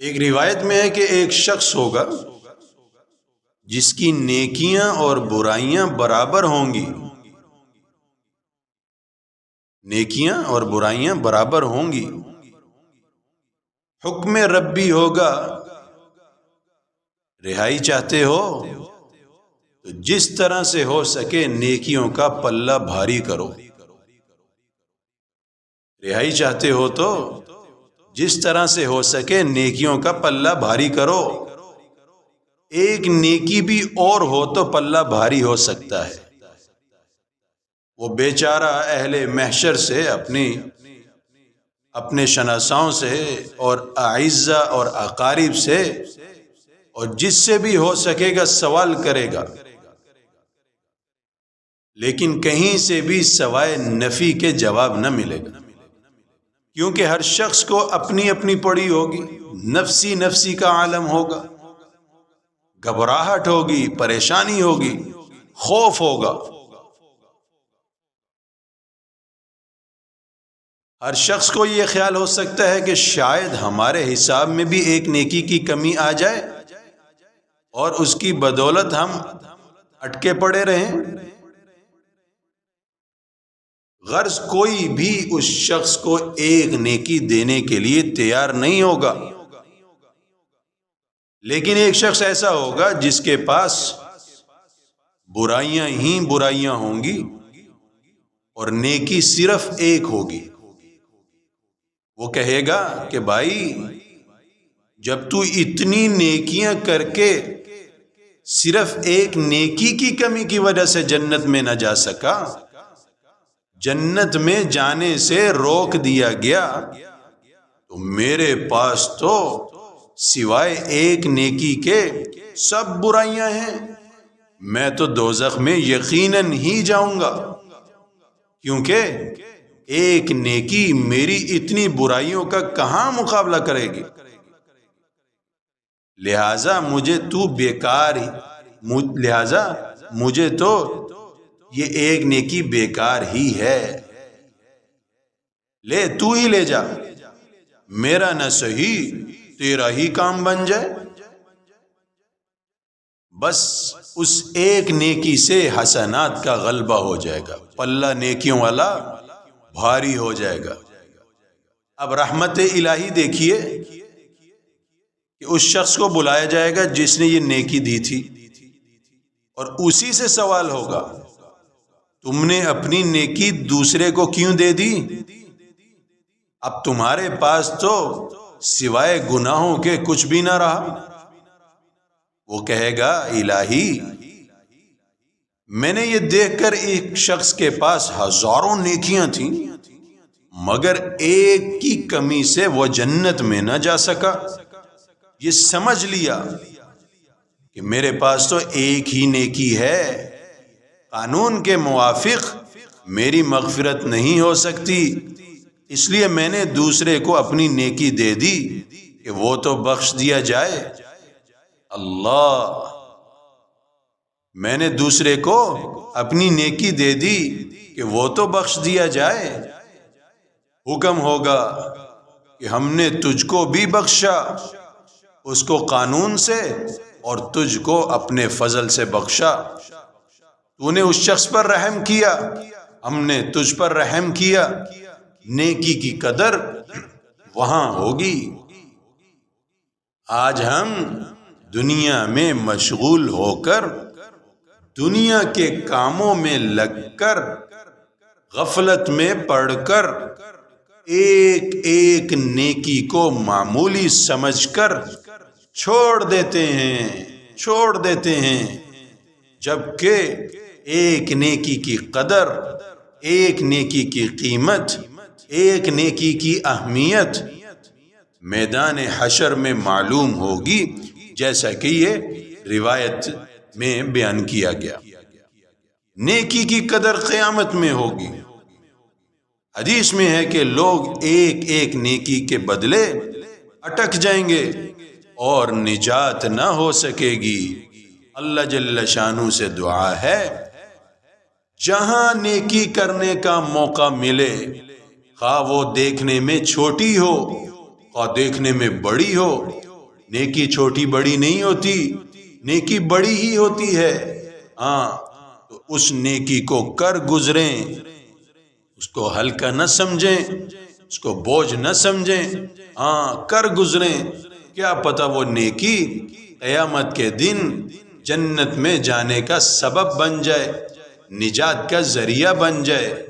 ایک روایت میں ہے کہ ایک شخص ہوگا جس کی نیکیاں اور برائیاں برابر ہوں گی، نیکیاں اور برائیاں برابر ہوں گی۔ حکم ربی ہوگا، رہائی چاہتے ہو تو جس طرح سے ہو سکے نیکیوں کا پلہ بھاری کرو، رہائی چاہتے ہو تو جس طرح سے ہو سکے نیکیوں کا پلہ بھاری کرو۔ ایک نیکی بھی اور ہو تو پلہ بھاری ہو سکتا ہے۔ وہ بیچارہ اہل محشر سے اپنے شناساؤں سے اور اعزہ اور اقارب سے اور جس سے بھی ہو سکے گا سوال کرے گا، لیکن کہیں سے بھی سوائے نفی کے جواب نہ ملے گا، کیونکہ ہر شخص کو اپنی اپنی پڑی ہوگی، نفسی نفسی کا عالم ہوگا، گھبراہٹ ہوگی، پریشانی ہوگی، خوف ہوگا۔ ہر شخص کو یہ خیال ہو سکتا ہے کہ شاید ہمارے حساب میں بھی ایک نیکی کی کمی آ جائے اور اس کی بدولت ہم اٹکے پڑے رہیں۔ غرض کوئی بھی اس شخص کو ایک نیکی دینے کے لیے تیار نہیں ہوگا، لیکن ایک شخص ایسا ہوگا جس کے پاس برائیاں ہی برائیاں ہوں گی اور نیکی صرف ایک ہوگی۔ وہ کہے گا کہ بھائی جب تو اتنی نیکیاں کر کے صرف ایک نیکی کی کمی کی وجہ سے جنت میں نہ جا سکا، جنت میں جانے سے روک دیا گیا، تو میرے پاس تو سوائے ایک نیکی کے سب برائیاں ہیں، میں تو دوزخ میں یقیناً ہی جاؤں گا، کیونکہ ایک نیکی میری اتنی برائیوں کا کہاں مقابلہ کرے گی، لہذا مجھے تو یہ ایک نیکی بیکار ہی ہے، تو ہی لے جا، میرا نہ صحیح تیرا ہی کام بن جائے۔ بس اس ایک نیکی سے حسنات کا غلبہ ہو جائے گا، پلہ نیکیوں والا بھاری ہو جائے گا۔ اب رحمت الہی دیکھیے کہ اس شخص کو بلایا جائے گا جس نے یہ نیکی دی تھی، اور اسی سے سوال ہوگا تم نے اپنی نیکی دوسرے کو کیوں دے دی؟ اب تمہارے پاس تو سوائے گناہوں کے کچھ بھی نہ رہا۔ وہ کہے گا الہی میں نے یہ دیکھ کر ایک شخص کے پاس ہزاروں نیکیاں تھیں مگر ایک کی کمی سے وہ جنت میں نہ جا سکا، یہ سمجھ لیا کہ میرے پاس تو ایک ہی نیکی ہے، قانون کے موافق میری مغفرت نہیں ہو سکتی، اس لیے میں نے دوسرے کو اپنی نیکی دے دی کہ وہ تو بخش دیا جائے۔ اللہ، میں نے دوسرے کو اپنی نیکی دے دی کہ وہ تو بخش دیا جائے۔ حکم ہوگا کہ ہم نے تجھ کو بھی بخشا، اس کو قانون سے اور تجھ کو اپنے فضل سے بخشا، تو نے اس شخص پر رحم کیا، ہم نے تجھ پر رحم کیا، نیکی کی قدر وہاں ہوگی۔ آج ہم دنیا میں مشغول ہو کر، دنیا کے کاموں میں لگ کر، غفلت میں پڑ کر، ایک ایک نیکی کو معمولی سمجھ کر چھوڑ دیتے ہیں، جبکہ ایک نیکی کی قدر، ایک نیکی کی قیمت، ایک نیکی کی اہمیت میدان حشر میں معلوم ہوگی، جیسا کہ یہ روایت میں بیان کیا گیا۔ نیکی کی قدر قیامت میں ہوگی۔ حدیث میں ہے کہ لوگ ایک ایک نیکی کے بدلے اٹک جائیں گے اور نجات نہ ہو سکے گی۔ اللہ جل شانہ سے دعا ہے جہاں نیکی کرنے کا موقع ملے، خواہ وہ دیکھنے میں چھوٹی ہو خواہ دیکھنے میں بڑی ہو، نیکی چھوٹی بڑی نہیں ہوتی، نیکی بڑی ہی ہوتی ہے۔ ہاں تو اس نیکی کو کر گزریں، اس کو ہلکا نہ سمجھیں، اس کو بوجھ نہ سمجھیں، ہاں کر گزریں۔ کیا پتہ وہ نیکی قیامت کے دن جنت میں جانے کا سبب بن جائے، نجات کا ذریعہ بن جائے۔